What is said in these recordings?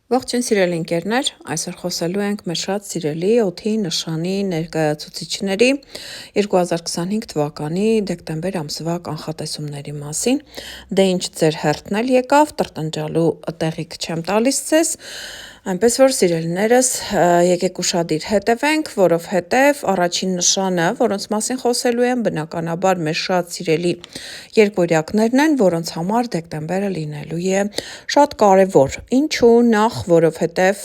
Ողջույն սիրելի ընկերներ, այսօր խոսելու ենք մեր շատ սիրելի օդի նշանի ներկայացուցիչների 2025 թվականի դեկտեմբեր ամսվա կանխատեսումների մասին։ Դե ինչ ձեր հերթն էլ եկավ, տրտնջալու տեղիք չեմ տալիս ձեզ, այնպես որ սիրելիներս եկեք ուշադիր հետևենք, որովհետև առաջին նշանը, որոնց մասին խոսելու եմ, բնականաբար մեր շատ սիրելի երկվորյակներն են, որոնց համար դեկտեմբերը լինելու է շատ կարևոր։ Ինչու՞, նախ, որովհետև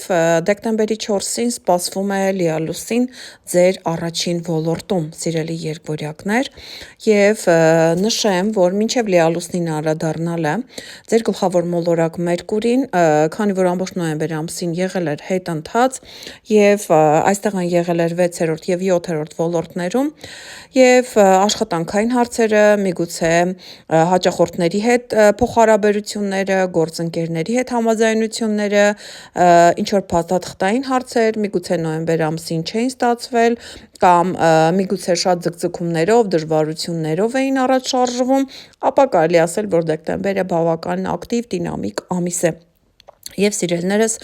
դեկտեմբերի 4-ին սպասվում է լիալուսին ձեր առաջին ոլորտում, սիրելի երկվորյակներ, եւ նշեմ, որ մինչև լիալուսնին անդրադառնալը ձեր գլխավոր մոլորակ Մերկուրին, քանի որ ամբողջ նոյեմբեր ամսին եղել էր հետընթաց եւ այստեղ են եղել էր 6-րդ եւ 7-րդ ոլորտներում եւ աշխատանքային հարցերը, միգուցե հաճախորդների հետ փոխհարաբերությունները, գործընկերների հետ համաձայնությունները, ինչ որ փաստաթղթային հարցեր, միգուցե նոյեմբեր ամսին չէին ստացվել կամ միգուցե շատ ձգձգումներով, դժվարություններով էին առաջ շարժվում, ապա կարելի ասել, որ դեկտեմբերը բավական ակտիվ, դինամիկ ամիս է։ Եվ սիրելիներս,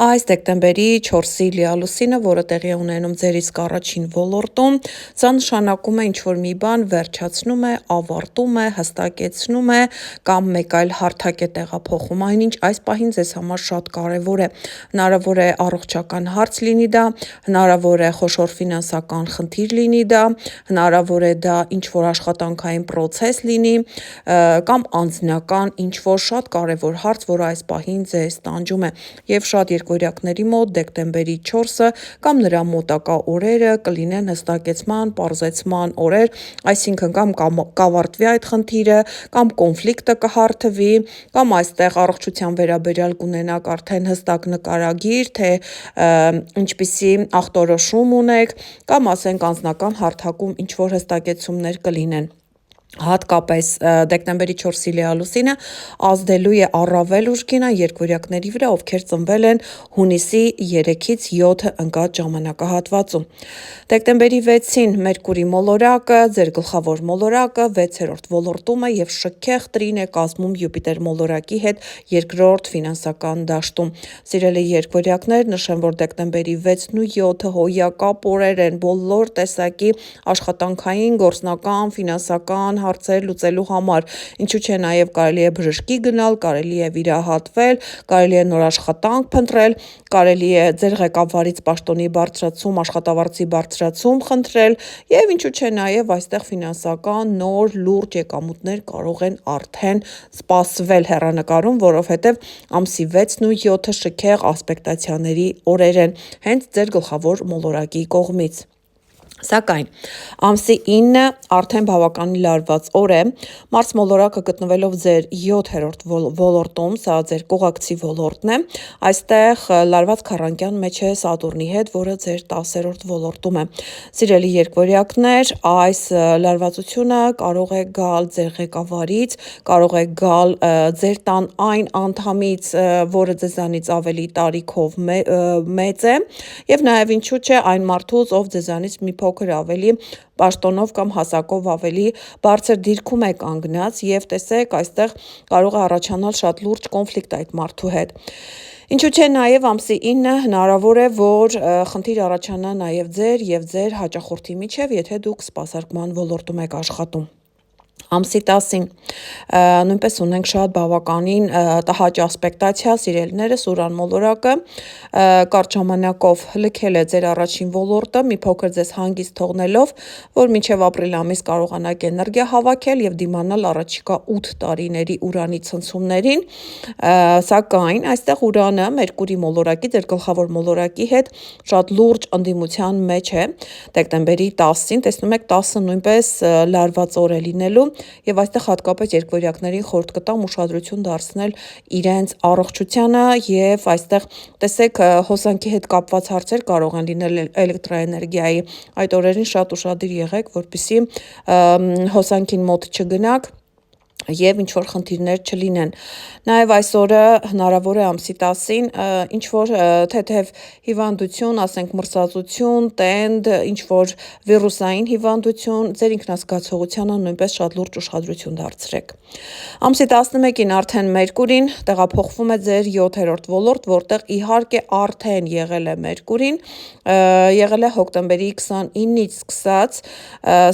այս դեկտեմբերի 4-ի լիալուսինը, որը տեղի է ունենում ձեր իսկ առաջին ոլորտում, սա նշանակում է ինչ-որ մի բան վերջացնում է, ավարտում է, հստակեցնում է կամ մեկ այլ հարթակ է տեղափոխում, այնինչ այս պահին ձեզ համար շատ կարևոր է։ Հնարավոր է առողջական հարց լինի դա, հնարավոր է խոշոր ֆինանսական խնդիր լինի դա, հնարավոր է դա ինչ-որ աշխատանքային պրոցես լինի կամ անձնական ինչ-որ շատ կարևոր հարց, որը այս պահին ձեզ տանջում է, եւ շատ երկվորյակների մոտ դեկտեմբերի 4-ը կամ նրա մոտակա օրերը կլինեն հստակեցման, պարզեցման օրեր, այսինքն կամ կավարտվի այդ խնդիրը, կամ կոնֆլիկտը կհարթվի, կամ այստեղ առողջության վերաբերյալ կունենաք արդեն հստակ նկարագիր, թե ինչպիսի ախտորոշում ունեք, կամ ասենք անձնական հարթակում ինչ-որ հստակեցումներ կլինեն։ Հատկապես դեկտեմբերի 4-ի լիալուսինը ազդելու է առավել ուժգին այն երկվորյակների վրա, ովքեր ծնվել են հունիսի 3-ից 7 ընկած ժամանակահատվածում։ Դեկտեմբերի 6-ին Մերկուրի մոլորակը, ձեր գլխավոր մոլորակը 6-րդ ոլորտում է եւ շքեղ տրին է կազմում Յուպիտեր մոլորակի հետ երկրորդ ֆինանսական դաշտում։ Սիրելի երկվորյակներ, նշեմ, որ դեկտեմբերի 6-ն ու 7-ը հոյակապ օրեր են բոլոր տեսակի աշխատանքային, գործնական, ֆինանսական հարցեր լուծելու համար, ինչու՞ չէ նաև կարելի է բժշկի գնալ, կարելի է վիրահատվել, կարելի է նոր աշխատանք փնտրել, կարելի է ձեր ղեկավարից պաշտոնի բարձրացում, աշխատավարձի բարձրացում խնդրել եւ ինչու՞ չէ նաև այստեղ ֆինանսական նոր լուրջ եկամուտներ կարող են արդեն սպասվել հեռանկարում, որովհետեւ ամսի 6-ն ու 7-ը շքեղ ասպեկտացիաների օրեր են, հենց ձեր գլխավոր մոլորակի կողմից։ Սակայն ամսի 9-ը արդեն բավականին լարված օր է, Մարս մոլորակը գտնվելով ձեր 7-րդ ոլորտում, սա ձեր կողակցի ոլորտն է, այստեղ լարված քառանկյան մեջ է Սատուրնի հետ, որը ձեր 10-րդ ոլորտում է։ Սիրելի երկվորյակներ, այս լարվածությունը կարող է գալ ձեր ղեկավարից, կարող է գալ ձեր տան այն անդամից, որը ձեզանից ավելի տարիքով մեծ է, եւ նաեւ ինչու՞ չէ այն մարդուց, ով ձեզանից մի փոքր ավելի պաշտոնով կամ հասակով ավելի բարձր դիրքում է կանգնած եւ տեսեք այստեղ կարող է առաջանալ շատ լուրջ կոնֆլիկտ այդ մարդու հետ։ Ինչու՞ չէ նաև ամսի 9-ը հնարավոր է, որ խնդիր առաջանա նաև ձեր եւ ձեր հաճախորդի միջև, եթե դուք սպասարկման ոլորտում եք աշխատում։ Ամսի 10-ին նույնպես ունենք շատ բավականին տհաճ ասպեկտացիա, սիրելիներս, Ուրան մոլորակը կարճ ժամանակով լքել է ձեր առաջին ոլորտը, մի փոքր ձեզ հանգիստ թողնելով, որ մինչև ապրիլ ամիս կարողանաք էներգիա հավաքել եւ դիմանալ առաջիկա 8 տարիների Ուրանի ցնցումներին, սակայն այստեղ Ուրանը Մերկուրի մոլորակի, ձեր գլխավոր մոլորակի հետ շատ լուրջ ընդդիմության մեջ է դեկտեմբերի 10-ին, տեսնում եք 10-ը նույնպես լարված օր է լինելու եւ այստեղ հատկապես երկվորյակներին խորհուրդ կտամ ուշադրություն դարձնել իրենց առողջությանը եւ այստեղ տեսեք հոսանքի հետ կապված հարցեր կարող են լինել էլեկտրաէներգիայի այդ օրերին շատ ուշադիր եղեք, որպեսզի հոսանքին մոտ չգնաք եւ ինչ որ խնդիրներ չլինեն։ Նաեւ այս օրը հնարավոր է ամսի 10-ին ինչ որ թեթև հիվանդություն, ասենք մրսածություն, տենդ, ինչ որ վիրուսային հիվանդություն, ձեր ինքնազգացողությանը նույնպես շատ լուրջ ուշադրություն դարձրեք։ Ամսի 11-ին արդեն Մերկուրին տեղափոխվում է ձեր 7-րդ ոլորտ, որտեղ իհարկե արդեն եղել է Մերկուրին, եղել է հոկտեմբերի 29-ից սկսած,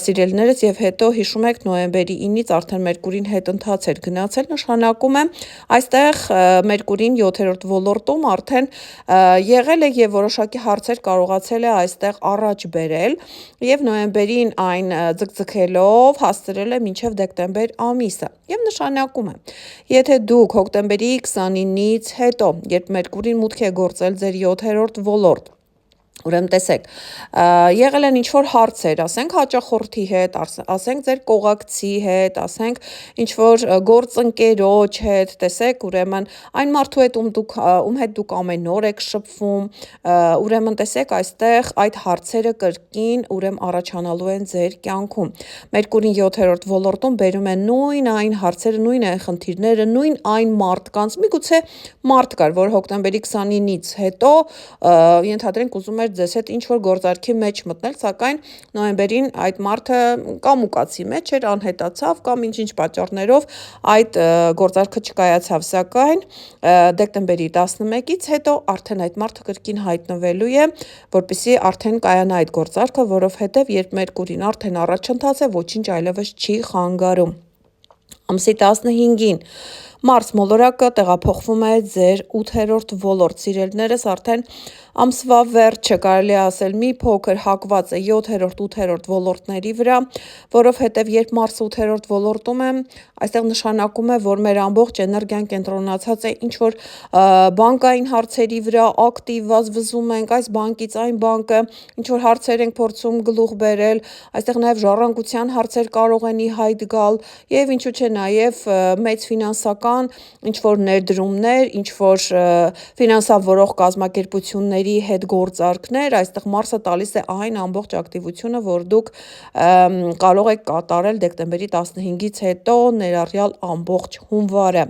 սիրելիներս, եւ հետո հիշում եք նոյեմբերի 9-ից արդեն Մերկուրին հետընթաց էր գնացել, նշանակում է այստեղ Մերկուրին 7-րդ ոլորտում արդեն եղել է եւ որոշակի հարցեր կարողացել է այստեղ առաջ բերել եւ նոյեմբերին այն ձգձգելով հասցրել է մինչեւ դեկտեմբեր ամիսը եւ նշանակում է եթե դուք հոկտեմբերի 29-ից հետո երբ Մերկուրին մուտք է գործել ձեր 7-րդ ոլորտ Ուրեմն տեսեք, եղել են ինչ-որ հարցեր, ասենք հաճախորդի հետ, ասենք ձեր կողակցի հետ, ասենք ինչ-որ գործընկերոջ հետ, տեսեք, ուրեմն այն մարդու հետ, ում հետ դուք ամեն օր եք շփվում, ուրեմն տեսեք, այստեղ այդ հարցերը կրկին, ուրեմն առաջանալու են ձեր կյանքում։ Մերկուրին 7-րդ ոլորտում բերում է նույն այն հարցերը, նույն այն խնդիրները, նույն այն մարդկանց, միգուցե մարդ կար, որ հոկտեմբերի 29-ից հետո ենթադրենք ուզում էր ձեզ հետ ինչ-որ գործարքի մեջ մտնել, սակայն նոյեմբերին այդ մարդը կամ ուկացի մեջ էր, անհետացավ, կամ ինչ-ինչ պատճառներով այդ գործարքը չկայացավ, սակայն դեկտեմբերի 11-ից հետո արդեն այդ մարդը կրկին հայտնվելու է, որպեսզի արդեն կայանա այդ գործարքը, որովհետև երբ Մերկուրին արդեն առաջընթաց է, ոչինչ այլևս չի խանգարում։ Ամսի 15-ին Մարս մոլորակը տեղափոխվում է ձեր 8-րդ ոլորտ, սիրելիներս, արդեն ամսվա վերջը կարելի է ասել մի փոքր հակված է 7-րդ, 8-րդ ոլորտների վրա, որովհետև երբ Մարսը 8-րդ ոլորտում է, այստեղ նշանակում է, որ մեր ամբողջ էներգիան կենտրոնացած է ինչ որ բանկային հարցերի վրա, ակտիվ վազվզում ենք, այս բանկից այն բանկը, ինչ որ հարցեր ենք փորձում գլուխ բերել, այստեղ նաև ժառանգության հարցեր կարող են ի հայտ գալ եւ ինչու՞ չէ նաև մեծ ֆինանսական ինչ որ ներդրումներ, ինչ որ ֆինանսավորող կազմակերպությունների հետ գործարքներ, այստեղ Մարսը տալիս է այն ամբողջ ակտիվությունը, որ դուք կարող եք կատարել դեկտեմբերի 15-ից հետո ներառյալ ամբողջ հունվարը։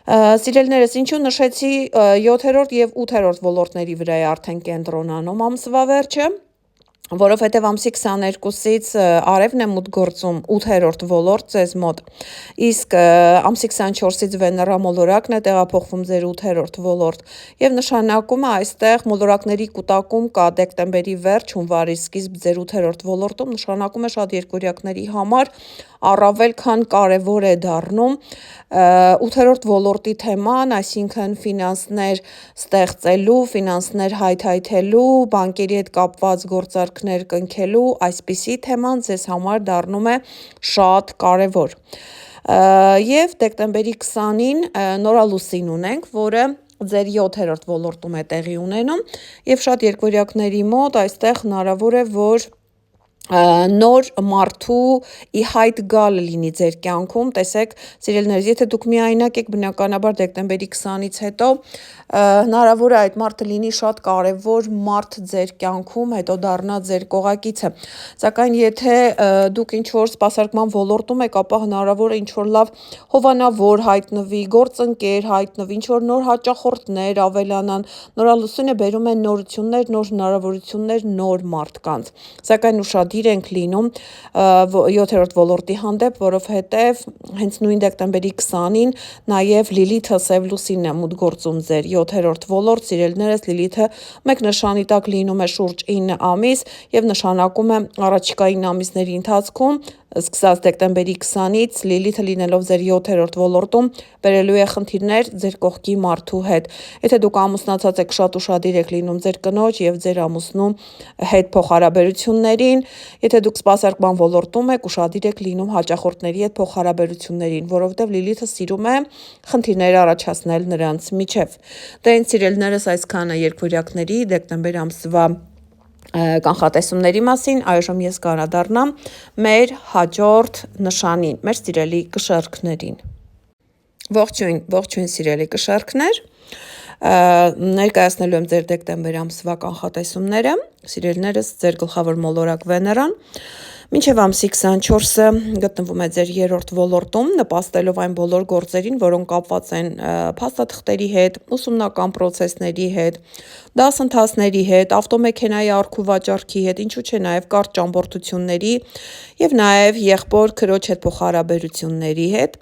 Սիրելիներս, ինչու նշեցի 7-րդ եւ 8-րդ ոլորտների վրա է արդեն կենտրոնանում ամսվա վերջը, որովհետև ամսի 22-ից արևն է մուտք գործում 8-րդ ոլորտ ձեզ մոտ, իսկ ամսի 24-ից Վեներա մոլորակն է տեղափոխվում ձեր 8-րդ ոլորտ եւ նշանակում է այստեղ մոլորակների կուտակում կա դեկտեմբերի վերջ, հունվարի սկիզբ ձեր 8-րդ ոլորտում, նշանակում է շատ երկորյակների համար առավել քան կարևոր է դառնում 8-րդ ոլորտի թեման, այսինքն ֆինանսներ ստեղծելու, ֆինանսներ հայթայթելու, բանկերի հետ կապված գործարքներ կնքելու, այսպիսի թեման ձեզ համար դառնում է շատ կարևոր։ Եվ դեկտեմբերի 20-ին նորալուսին ունենք, որը ձեր 7-րդ ոլորտում է տեղի ունենում եւ շատ երկորյակների մոտ այստեղ հնարավոր է, որ նոր մարդու ի հայտ գալը լինի ձեր կյանքում, տեսեք, սիրելիներս, եթե դուք միայնակ եք, բնականաբար դեկտեմբերի 20-ից հետո հնարավոր է այդ մարդը լինի շատ կարևոր մարդ ձեր կյանքում, հետո դառնա ձեր կողակիցը, սակայն եթե դուք ինչ-որ սպասարկման ոլորտում եք, ապա հնարավոր է ինչ-որ լավ հովանավոր հայտնվի, գործընկեր հայտնվի, ինչ-որ նոր հաճախորդներ ավելանան, նորալուսինը բերում է նորություններ, նոր հնարավորություններ, նոր մարդկանց, սակայն ուշադիր ենք լինում 7-րդ ոլորտի հանդեպ, որովհետև հենց նույն դեկտեմբերի 20-ին նաև Լիլիթը Սև լուսինն է մուտք գործում ձեր 7-րդ ոլորտ, սիրելիներս, Լիլիթը մեկ նշանի տակ լինում է շուրջ 9 ամիս եւ նշանակում է առաջիկա 9 ամիսների ընթացքում սկսած դեկտեմբերի 20-ից Լիլիթը լինելով ձեր 7-րդ ոլորտում բերելու է խնդիրներ ձեր կողքի մարդու հետ։ Եթե դուք ամուսնացած եք, շատ ուշադիր եք լինում ձեր կնոջ եւ ձեր ամուսնու հետ փոխհարաբերություններին, եթե դուք սպասարկման ոլորտում եք, ուշադիր եք լինում հաճախորդների հետ փոխհարաբերություններին, որովհետեւ Լիլիթը սիրում է խնդիրներ առաջացնել նրանց միջև։ Դե այն սիրելիներս այսքանը երկվորյակների դեկտեմբեր ամսվա կանխատեսումների մասին, այժմ ես կանդրադառնամ մեր հաջորդ նշանին, մեր սիրելի կշեռքներին։ Ողջույն սիրելի կշեռքներ, ներկայացնելու եմ ձեր դեկտեմբեր ամսվա կանխատեսումները, սիրելիներս, ձեր գլխավոր մոլորակ Վեներան, Մինչև ամսի 24-ը գտնվում է ձեր երրորդ ոլորտում, նպաստելով այն բոլոր գործերին, որոնք կապված են փաստաթղթերի հետ, ուսումնական պրոցեսների հետ, դասընթացների հետ, ավտոմեքենայի առք ու վաճառքի հետ, ինչու՞ չէ նաև կարճ ճամփորդությունների եւ նաև եղբոր քրոջ հետ փոխհարաբերությունների հետ։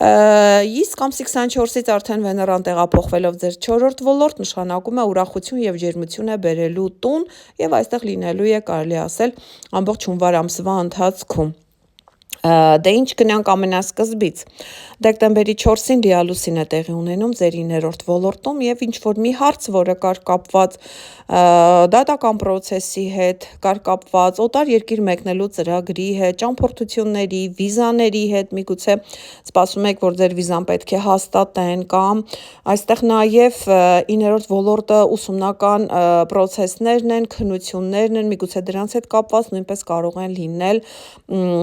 Իսկ ամսի 24-ից արդեն Վեներան տեղափոխվելով ձեր 4-րդ ոլորտ նշանակում է ուրախություն եւ ջերմություն է բերելու տուն եւ այստեղ լինելու է, կարելի ասել, ամբողջ հունվար ամսվա ընթացքում։ Դե ինչ գնանք ամենասկզբից։ Դեկտեմբերի 4-ին լիալուսին է տեղի ունենում ձեր 9-րդ ոլորտում եւ ինչ որ մի հարց, որը կար կապված դատական պրոցեսի հետ, կար կապված օտար երկիր մեկնելու ծրագրի հետ, ճամփորդությունների, վիզաների հետ, միգուցե սպասում եք, որ ձեր վիզան պետք է հաստատեն կամ այստեղ նաեւ 9-րդ ոլորտը ուսումնական պրոցեսներն են, քննություններն են, միգուցե դրանց հետ կապված նույնպես կարող են լինել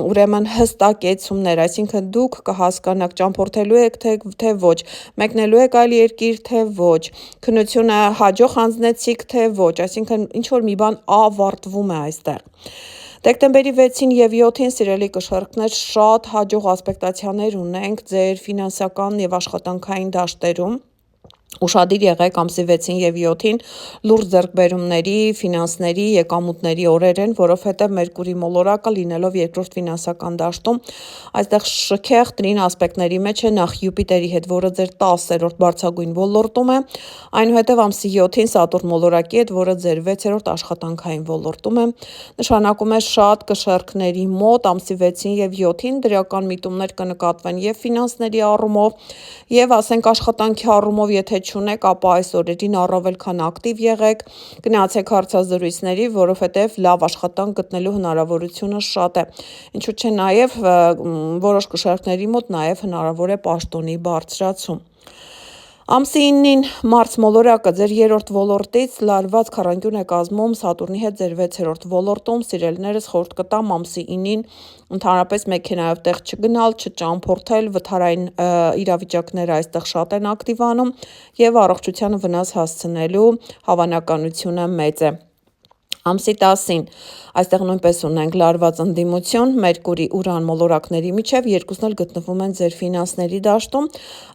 ուրեմն հստակեցումներ, այսինքն դուք կհասկանաք ճամփորդելու եք թե ոչ, մեկնելու եք այլ երկիր թե ոչ, քննությունը հաջող հանձնեցիք թե ոչ, այսինքն ինչ որ մի բան ավարտվում է այստեղ։ Դեկտեմբերի 6-ին եւ 7-ին սիրելի կշեռքներ շատ հաջող ասպեկտացիաներ ունենք ձեր ֆինանսական եւ աշխատանքային դաշտերում։ Ուշադիր եղեք ամսի 6-ին եւ 7-ին լուրջ ձեռքբերումների, ֆինանսների, եկամուտների օրեր են, որովհետեւ Մերկուրի մոլորակը լինելով երկրորդ ֆինանսական դաշտում, այստեղ շքեղ տրին ասպեկտների մեջ է նախ Յուպիտերի հետ, որը ձեր 10-րդ բարձրագույն ոլորտում է, այնուհետեւ ամսի 7-ին Սատուրն մոլորակի հետ, որը ձեր 6-րդ աշխատանքային ոլորտում է, նշանակում է շատ կշեռքների մոտ ամսի 6-ին եւ 7-ին դրական միտումներ կնկատվեն եւ ֆինանսների առումով, եւ ասենք աշխատանքի առումով, եթե չունեք, ապա այս օրերին առավել քան ակտիվ եղեք, գնացեք հարցազրույցների, որովհետև լավ աշխատանք գտնելու հնարավորությունը շատ է։ Ինչու՞ չէ նաև որոշ կշեռքների մոտ նաև հնարավոր է պաշտոնի բարձրացում։ Ամսի 9-ին մարս մոլորակը ձեր 3-րդ ոլորտից լարված քառանկյուն է կազմում Սատուրնի հետ ձեր 6-րդ ոլորտում, սիրելիներս խորհուրդ կտամ ամսի 9-ին ընդհանրապես մեքենայով տեղ չգնալ, չճամփորդել, վթարային իրավիճակները այստեղ շատ են ակտիվանում եւ առողջությանը վնաս հասցնելու հավանականությունը մեծ է։ Ամսի 10-ին այստեղ նույնպես ունենք լարված ընդդիմություն, Մերկուրի Ուրան մոլորակների միջև, երկուսն էլ գտնվում են ձեր ֆինանսների դաշտում։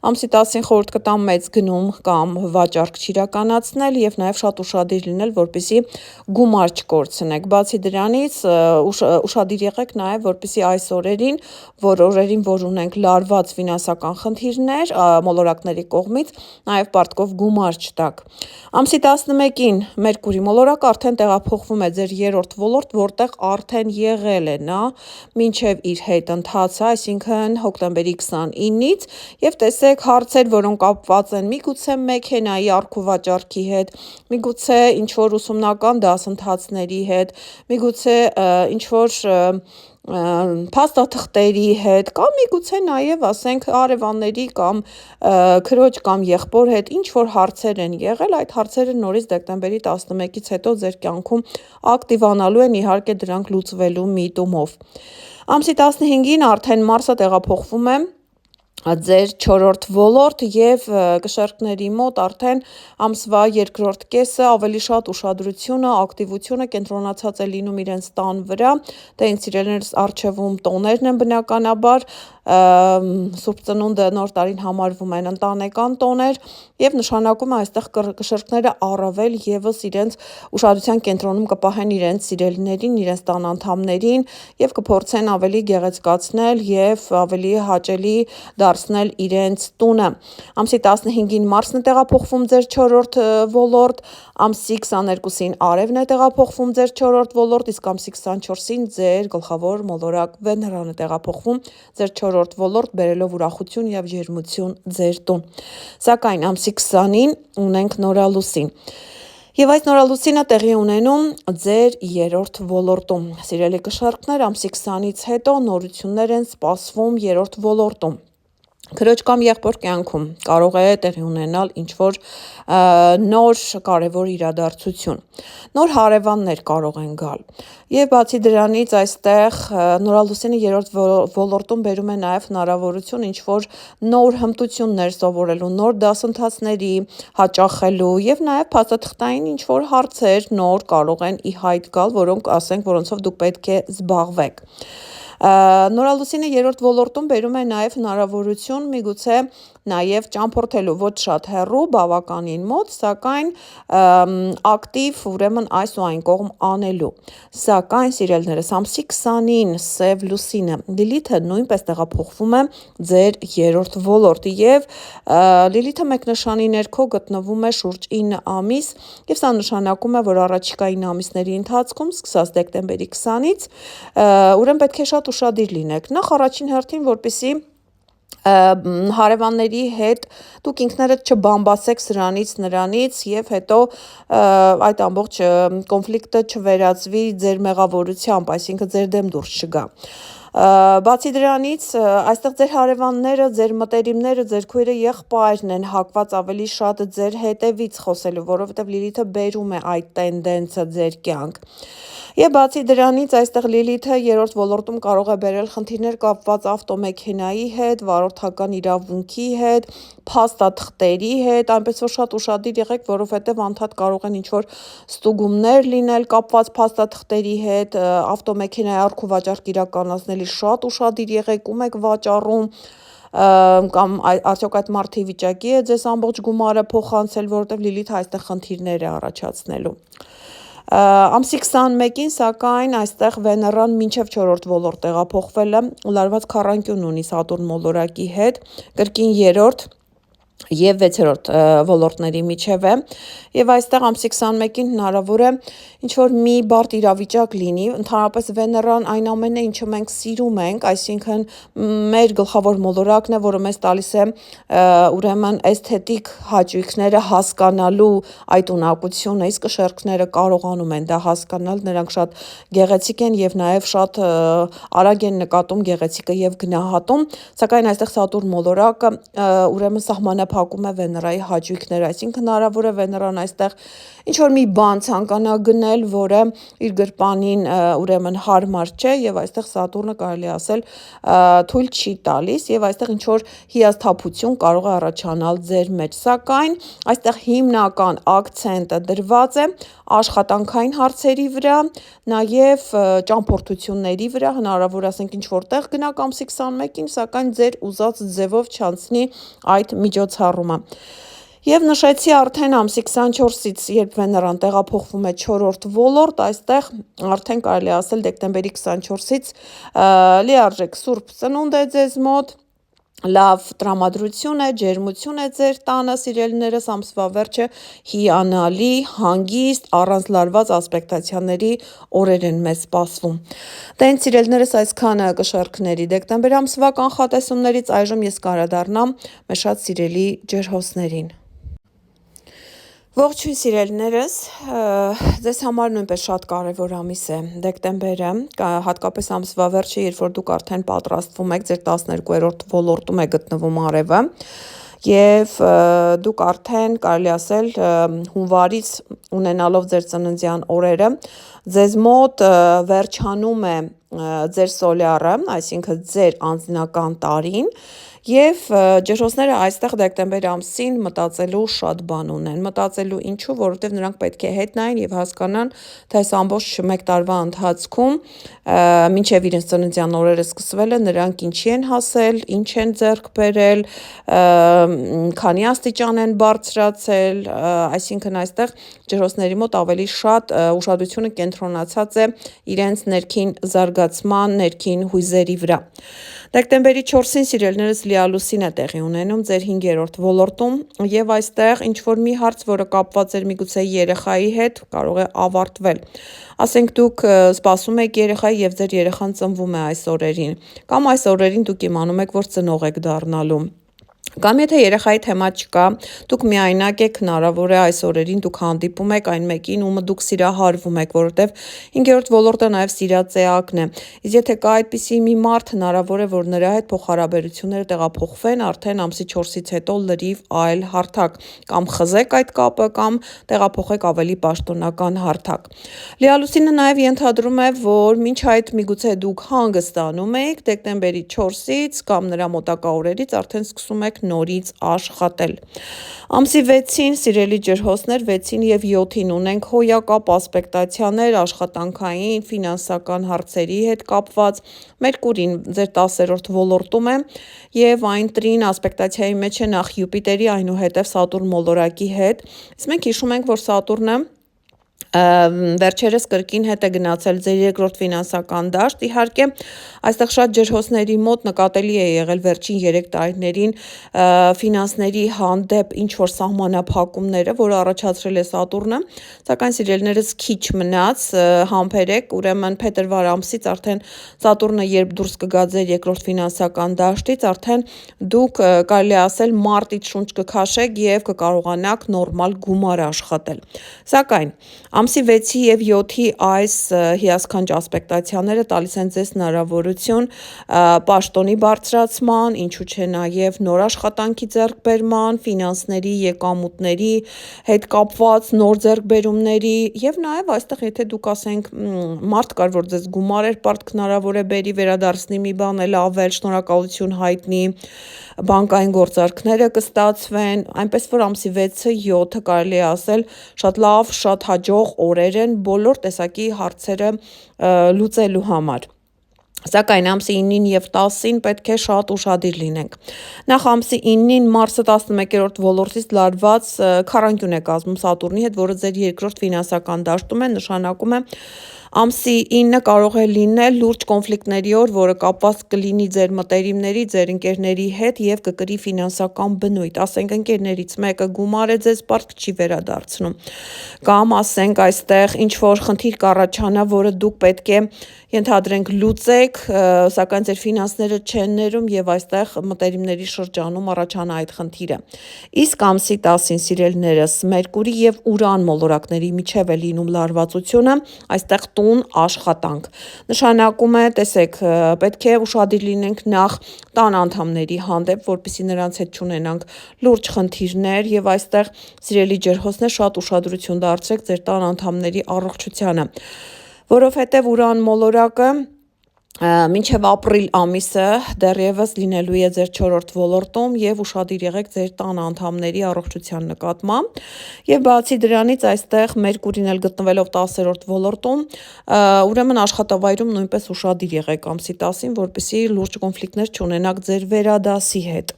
Ամսի 10-ին խորհուրդ կտամ մեծ գնում կամ վաճառք չիրականացնել եւ նաեւ շատ ուշադիր լինել, որպեսզի գումար չկորցնեք։ Բացի դրանից ուշադիր եղեք նաեւ, որպեսզի այս օրերին, որ ունենք լարված ֆինանսական խնդիրներ մոլորակների կողմից, նաեւ պարտքով գումար չտաք։ Ամսի 11-ին Մերկուրի մոլորակը արդեն տեղափոխվում է ձեր 3-րդ ոլորտ, որտեղ արդեն եղել է նա մինչև իր հետ ընթացը, այսինքն հոկտեմբերի 29-ից եւ տեսեք հարցեր, որոնք կապված են միգուցե մեքենայի առք ու վաճառքի հետ, միգուցե ինչ որ ուսումնական դասընթացների հետ, միգուցե ինչ որ փաստաթղթերի հետ կամ միգուցե նաև ասենք արևանների կամ քրոջ կամ եղբոր հետ ինչ որ հարցեր են եղել, այդ հարցերը նորից դեկտեմբերի 11-ից հետո ձեր կյանքում ակտիվանալու են, իհարկե դրանք լուծվելու միտումով։ Ամսի 15-ին արդեն Մարսը տեղափոխվում է ձեր 4-րդ ոլորտ եւ կշեռքների մոտ արդեն ամսվա երկրորդ կեսը ավելի շատ ուշադրությունը, ակտիվությունը կենտրոնացած է լինում իրենց տան վրա, դե ինձ սիրելիներս առջևում տոներն են բնականաբար, Սուրբ Ծնունդը նոր տարին համարվում են ընտանեկան տոներ եւ նշանակում է այստեղ կշեռքները առավել եւս իրենց ուշադրության կենտրոնում կպահեն իրենց սիրելիներին, իրենց տան անդամներին եւ կփորձեն ավելի գեղեցկացնել եւ ավելի հաճելի դարձնել իրենց տունը։ Ամսի 15-ին Մարսն է տեղափոխվում ձեր 4-րդ ոլորտ, ամսի 22-ին Արևն է տեղափոխվում ձեր 4-րդ ոլորտ, իսկ ամսի 24-ին ձեր գլխավոր մոլորակ Վեներան է տեղափոխվում ձեր 4-րդ ոլորտ, բերելով ուրախություն եւ ջերմություն ձեր տուն։ Սակայն ամսի 20-ին ունենք նորալուսին։ Եվ այս նորալուսինը տեղի ունենում ձեր 3-րդ ոլորտում։ Սիրելի կշեռքներ, ամսի 20-ից հետո նորություններ են սպասվում 3-րդ ոլորտում։ Քրոջ կամ եղբոր կյանքում կարող է տեղի ունենալ ինչ-որ նոր կարևոր իրադարձություն, նոր հարևաններ կարող են գալ, և բացի դրանից այստեղ նորալուսինը երրորդ ոլորտում բերում է նաև հնարավորություն ինչ-որ նոր հմտություններ սովորելու, նոր դասընթացների հաճախելու և նաև փաստաթղթային ինչ-որ հարցեր նոր կարող են ի հայտ գալ, որոնցով դուք պետք է զբաղվեք։ Նորալուսինը երրորդ ոլորտում բերում է նաև հնարավորություն միգուցե նաև ճամփորդելու ոչ շատ հեռու, բավականին մոտ, սակայն ակտիվ ուրեմն այս ու այն կողմ անելու։ Սակայն սիրելիներս, ամսի 20-ին սև լուսինը Լիլիթը նույնպես տեղափոխվում է ձեր երրորդ ոլորտ և Լիլիթը մեկնշանի ներքո գտնվում է շուրջ 9 ամիս և սա նշանակում է, որ առաջիկա 9 ամիսների ընթացքում սկսած դեկտեմբերի 20-ից ուրեմն պետք է շատ ուշադիր լինեք։ Նախ առաջին հերթին, որպեսզի հարևանների հետ դուք ինքներդ չբամբասեք սրանից նրանից և հետո այդ ամբողջ կոնֆլիկտը չվերածվի ձեր մեղավորությամբ, այսինքն ձեր դեմ դուրս չգա։ Բացի դրանից, այստեղ ձեր հարևանները, ձեր մտերիմները, ձեր քույրը եղբայրն են հակված ավելի շատ ձեր հետևից խոսելու, որովհետև Լիլիթը բերում է այդ տենդենսը ձեր կյանք։ Եվ բացի դրանից, այստեղ Լիլիթը երրորդ ոլորտում կարող է բերել խնդիրներ կապված ավտոմեքենայի հետ, վարորդական իրավունքի հետ, փաստաթղթերի հետ, այնպես որ շատ ուշադիր եղեք, որովհետև անդադ կարող են ինչ-որ ստուգումներ լինել կապված փաստաթղթերի հետ, ավտոմեքենայի առք ու վաճառք իրականացնելի շատ ուշադիր եղեք, ում եք վաճառում, կամ արդյոք այդ մարդը ի վիճակի է ձեզ ամբողջ գումարը փոխանցել, որովհետև Լիլիթը այստեղ խնդիրներ է առաջացնելու։ Ամսի 21-ին, սակայն այստեղ Վեներան մինչև 4-րդ ոլորտ տեղափոխվել է, լարված քառանկյուն ունի Սատուրն մոլորակի հետ, կրկին 3-րդ և 6-րդ ոլորտների միջև է, և այստեղ ամսի 21-ին հնարավոր է ինչ-որ մի բարդ իրավիճակ լինի, ընդհանրապես Վեներան այն ամենը, ինչը մենք սիրում ենք, այսինքն մեր գլխավոր մոլորակն է, որը մեզ տալիս է ուրեմն էսթետիկ հաճույքները հասկանալու այդ ունակությունը, իսկ շերքները կարողանում են դա հասկանալ, նրանք շատ գեղեցիկ են և նաև շատ արագ են նկատում գեղեցիկը և գնահատում, սակայն այստեղ Սատուրն մոլորակը ուրեմն սահմանափակում է Վեներայի հաճույքները, այսինքն հնարավոր է Վեներան այստեղ ինչ-որ մի բան ցանկանա գնել, որը իր գրպանին ուրեմն հարմար չէ և այստեղ Սատուրնը կարելի է ասել թույլ չի տալիս և այստեղ ինչ-որ հիասթափություն կարող է առաջանալ ձեր մեջ, սակայն այստեղ հիմնական ակցենտը դրված է աշխատանքային հարցերի վրա, նաև ճամփորդությունների վրա, հնարավոր ասենք ինչ-որ տեղ գնաք ամսի 21-ին, սակայն ձեր ուզած ձևով չանցնի այդ միջոցառումը։ Եվ նշեցի արդեն ամսի 24-ից, երբ Վեներան տեղափոխվում է 4-րդ ոլորտ, այստեղ արդեն կարելի ասել դեկտեմբերի 24-ից լիարժեք սուրբ ծնունդ է ձեզ մոտ, լավ տրամադրություն է, ջերմություն է ձեր տանը, սիրելիներս, ամսվա վերջը հիանալի, հանգիստ, առանց լարված ասպեկտացիաների օրեր են մեզ սպասվում։ Դե ինձ սիրելիներս, այսքանը կշեռքների դեկտեմբեր ամսվա կանխատեսումներից, այժմ ես կանդրադառնամ մեր շատ սիրելի ջերհոսներին։ Ողջույն սիրելիներս, ձեզ համար նույնպես շատ կարևոր ամիս է դեկտեմբերը, հատկապես ամսվա վերջը, երբ որ դուք արդեն պատրաստվում եք, ձեր 12-րդ ոլորտում է գտնվում արևը, և դուք արդեն կարելի ասել հունվարից ունենալով ձեր ծննդյան օրերը, ձեզ մոտ վերջանում է ձեր սոլյարը, այսինքն ձեր անձնական տարին, և ջերհոսները այստեղ դեկտեմբեր ամսին մտածելու շատ բան ունեն, մտածելու ինչու, որովհետև նրանք պետք է հետ նայեն և հասկանան, թե այս ամբողջ մեկ տարվա ընթացքում, մինչև իրենց ծննդյան օրերը սկսվելը, նրանք ինչի են հասել, ինչ են ձեռք բերել, քանի աստիճան են բարձրացել, այսինքն այստեղ ջերհոսների մոտ ավելի շատ ուշադրությունը կենտրոնացած է իրենց ներքին զարգացման, ներքին հույզերի վրա։ Դեկտեմբերի 4-ին սիրելիներս լիալուսին է տեղի ունենում ձեր 5-րդ ոլորտում և այստեղ ինչ-որ մի հարց, որը կապված էր միգուցե երեխայի հետ, կարող է ավարտվել։ Ասենք դուք սպասում եք երեխայի և ձեր երեխան ծնվում է այս օրերին, կամ այս օրերին դուք իմանում եք, որ ծնող եք դառնալու։ Կամ եթե երեխայի թեմա չկա, դուք միայնակ եք, հնարավոր է այս օրերին դուք հանդիպում եք այն մեկին, ումը դուք սիրահարվում եք, որովհետև 5-րդ ոլորտը նաև սիրածեակն է։ Իսկ եթե կա այդպիսի մի մարդ, հնարավոր է, որ նրա հետ փոխհարաբերությունները տեղափոխվեն արդեն ամսի 4-ից հետո լրիվ այլ հարթակ, կամ խզեք այդ կապը, կամ տեղափոխեք ավելի պաշտոնական հարթակ։ Լիալուսինը նաև ենթադրում է, որ մինչ այդ միգուցե դուք հանգստանում եք, դեկտեմբերի 4-ից կամ նրա մոտակա օրերից արդեն սկսում եք նորից աշխատել։ Ամսի 6-ին, սիրելի ջրհոսներ, 6-ին եւ 7-ին ունենք հոյակապ ասպեկտացիաներ աշխատանքային, ֆինանսական հարցերի հետ կապված։ Մերկուրին ձեր 10-րդ ոլորտում է եւ այն տրին ասպեկտացիայի մեջ է նախ Յուպիտերի, այնուհետև Սատուրն մոլորակի հետ։ Իսկ մենք հիշում ենք, որ Սատուրնը վերջերս կրկին հետ է գնացել ձեր երկրորդ ֆինանսական դաշտ, իհարկե այստեղ շատ ջրհոսների մոտ նկատելի է եղել վերջին 3 տարիներին ֆինանսների հանդեպ ինչ-որ սահմանափակումները, որը առաջացրել է Սատուրնը, սակայն սիրելիներս քիչ մնաց, համբերեք, ուրեմն փետրվար ամսից արդեն Սատուրնը երբ դուրս կգա ձեր երկրորդ ֆինանսական դաշտից, արդեն դուք կարելի ասել մարտից շունչ կքաշեք եւ կկարողանաք նորմալ գումար աշխատել։ Սակայն ամսի 6-ի եւ 7-ի այս հիասքանչ ասպեկտացիաները տալիս են ձեզ հնարավորություն պաշտոնի բարձրացման, ինչու չէ նաեւ նոր աշխատանքի ձեռքբերման, ֆինանսների, եկամուտների հետ կապված նոր ձեռքբերումների եւ նաեւ այստեղ եթե դուք ասենք մարդ կար, որ ձեզ գումար էր պարտք հնարավոր է բերի վերադարձնի մի բան էլ ավել, շնորհակալություն հայտնի, բանկային գործարքները կստացվեն, այնպես որ ամսի 6-ը 7-ը կարելի է ասել շատ լավ, շատ հաջող օրեր են բոլոր տեսակի հարցերը լուծելու համար։ Սակայն ամսի 9-ին եւ 10-ին պետք է շատ ուշադիր լինենք։ Նախ ամսի 9-ին Մարսը 11-րդ ոլորտից լարված քառանկյուն է կազմում Սատուրնի հետ, որը ձեր երկրորդ ֆինանսական դաշտում է, նշանակում է ամսի 9-ը կարող է լինել լուրջ կոնֆլիկտների օր, որը կապված կլինի ձեր մտերիմների, ձեր ընկերների հետ եւ կկրի ֆինանսական բնույթ։ Ասենք ընկերներից մեկը գումար է ձեզ պարտք չի վերադարձնում։ Կամ ասենք այստեղ ինչ որ խնդիր կառաջանա, որը դուք պետք է ենթադրենք լուծեք, սակայն ձեր ֆինանսները չեն ներում եւ այստեղ մտերիմների շրջանում առաջանա այդ խնդիրը։ Իսկ ամսի 10-ին սիրելիներս Մերկուրի եւ Ուրան մոլորակների միջև է լինում լարվածությունը, այստեղ տուն աշխատանք։ Նշանակում է, տեսեք, պետք է ուշադիր լինենք նախ տան անդամների հանդեպ, որպեսզի նրանց հետ չունենանք լուրջ խնդիրներ եւ այստեղ սիրելի ջրհոսներ շատ ուշադրություն դարձրեք ձեր տան անդամների առողջությանը, որովհետեւ Ուրան մոլորակը մինչև ապրիլ ամիսը դեռևս լինելու է ձեր 4-րդ ոլորտում եւ ուշադիր եղեք ձեր տան անդամների առողջության նկատմամբ եւ բացի դրանից այստեղ Մերկուրին էլ գտնվելով 10-րդ ոլորտում ուրեմն աշխատավայրում նույնպես ուշադիր եղեք ամսի 10-ին, որպեսզի լուրջ կոնֆլիկտներ չունենաք ձեր վերադասի հետ։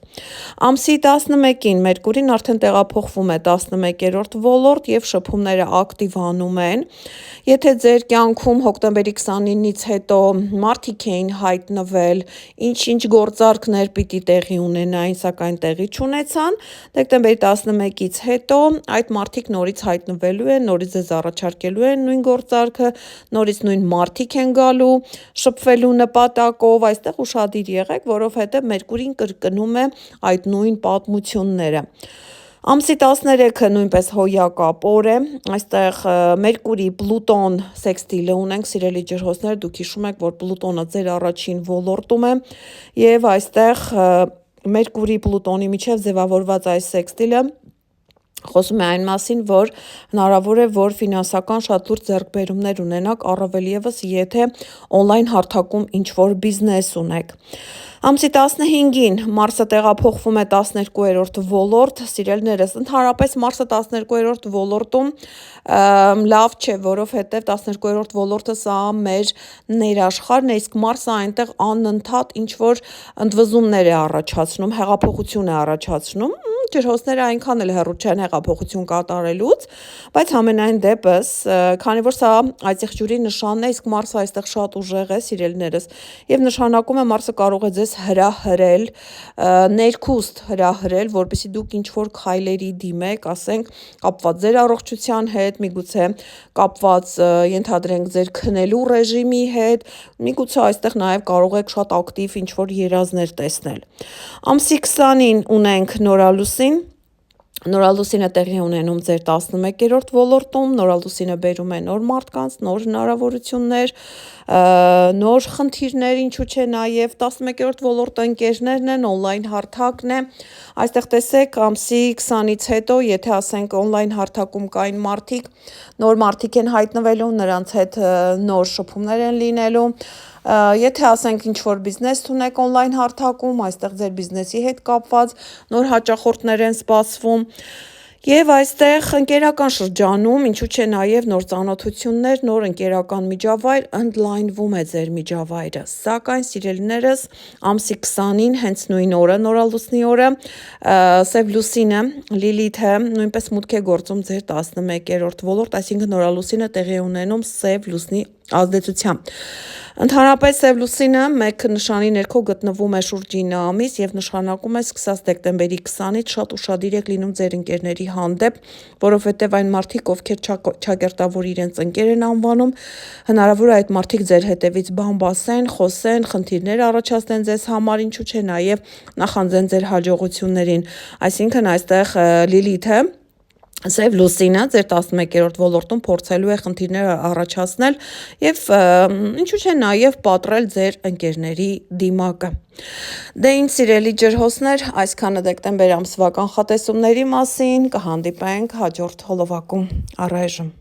Ամսի 11-ին Մերկուրին արդեն տեղափոխվում է 11-րդ ոլորտ եւ շփումները ակտիվանում են։ Եթե ձեր կյանքում հոկտեմբերի 29-ից հետո մարդիկ էին հայտնվել, ինչ-ինչ գործարքներ պիտի տեղի ունենային, սակայն տեղի չունեցան, դեկտեմբերի 11-ից հետո այդ մարդիկ նորից հայտնվելու են, նորից ձեզ առաջարկելու են նույն գործարքը, նորից նույն մարդիկ են գալու, շփվելու նպատակով, այստեղ ուշադիր եղեք, որովհետև Մերկուրին կրկնում է այդ նույն պատմությունները։ Ամսի 13-ը նույնպես հոյակապ օր է, այստեղ Մերկուրի Պլուտոն սեքստիլը ունենք, սիրելի ջրհոսներ, դուք հիշում եք, որ Պլուտոնը ձեր առաջին ոլորտում է եւ այստեղ Մերկուրի Պլուտոնի միջև ձևավորված այս սեքստիլը խոսում է այն մասին, որ հնարավոր է, որ ֆինանսական շատ լուրջ ձեռքբերումներ ունենաք, առավել ևս եթե օնլայն հարթակում ինչ-որ բիզնես ունեք։ Ամսի 15-ին Մարսը տեղափոխվում է 12-րդ ոլորտ, սիրելիներս, ընդհանրապես Մարսը 12-րդ ոլորտում լավ չէ, որովհետև 12-րդ ոլորտը սա մեր ներաշխարհն է, իսկ Մարսը այնտեղ անընդհատ ինչ-որ ընդվզումներ է առաջացնում, հեղափոխություն է առաջացնում, ջրհոսները այնքան էլ հեռու չեն հեղափոխություն կատարելուց, բայց համենայն դեպս, քանի որ սա այծիղ ջուրի նշանն է, իսկ Մարսը այստեղ շատ ուժեղ է, սիրելիներս, եւ նշանակում է Մարսը կարող է ձեզ հրահրել, ներքուստ հրահրել, որպեսզի դուք ինչ-որ քայլերի դիմեք, ասենք, կապված ձեր առողջության հետ, միգուցե կապված ենթադրենք ձեր քնելու ռեժիմի հետ, միգուցե այստեղ նաև կարող եք շատ ակտիվ ինչ-որ երազներ տեսնել։ Ամսի 20-ին ունենք նորալուսին։ Նորալուսինը տեղի ունենում ձեր 11-րդ ոլորտում, նորալուսինը բերում է նոր մարդկանց, նոր հնարավորություններ, նոր խնդիրներ, ինչու՞ չէ, նաև 11-րդ ոլորտը ընկերներն են, օնլայն հարթակն է, այստեղ տեսեք ամսի 20-ից հետո, եթե ասենք օնլայն հարթակում կային մարդիկ, նոր մարդիկ են հայտնվելու, նրանց հետ նոր շփումներ են լինելու, եթե ասենք ինչ-որ բիզնես ունեք օնլայն հարթակում, այստեղ ձեր բիզնեսի հետ կապված նոր հաճախորդներ են սպասվում, եւ այստեղ ընկերական շրջանում, ինչու՞ չէ, նաև նոր ծանոթություններ, նոր ընկերական միջավայր, ընդլայնվում է ձեր միջավայրը, սակայն սիրելիներս ամսի 20-ին հենց նույն օրը, նորալուսնի օրը, Սև լուսինը, Լիլիթը նույնպես մուտք է գործում ձեր 11-րդ ոլորտ, այսինքն նորալուսինը տեղի ունենում Սև լուսնի ազդեցությամբ։ Ընդհանրապես Սև լուսինը մեկ նշանի ներքո գտնվում է շուրջ 9 ամիս եւ նշանակում է սկսած դեկտեմբերի 20-ից շատ ուշադիր եք լինում ձեր ընկերների հանդեպ, որովհետեւ այն մարդիկ, ովքեր ճակերտավոր իրենց ընկեր են անվանում, հնարավոր է այդ մարդիկ ձեր հետևից բամբ ասեն, խոսեն, խնդիրներ առաջացնեն ձեզ համար, ինչու՞ չէ, նաեւ նախանձեն ձեր հաջողություններին, այսինքն այստեղ Լիլիթը Սև լուսինը ձեր 11-րդ ոլորտում փորձելու է խնդիրներ առաջացնել եւ ինչու՞ չէ նաև պատռել ձեր ընկերների դիմակը։ Դե ինչ սիրելի ջրհոսներ, այսքանը դեկտեմբեր ամսվա կանխատեսումների մասին, կհանդիպենք հաջորդ հոլովակում, առայժմ։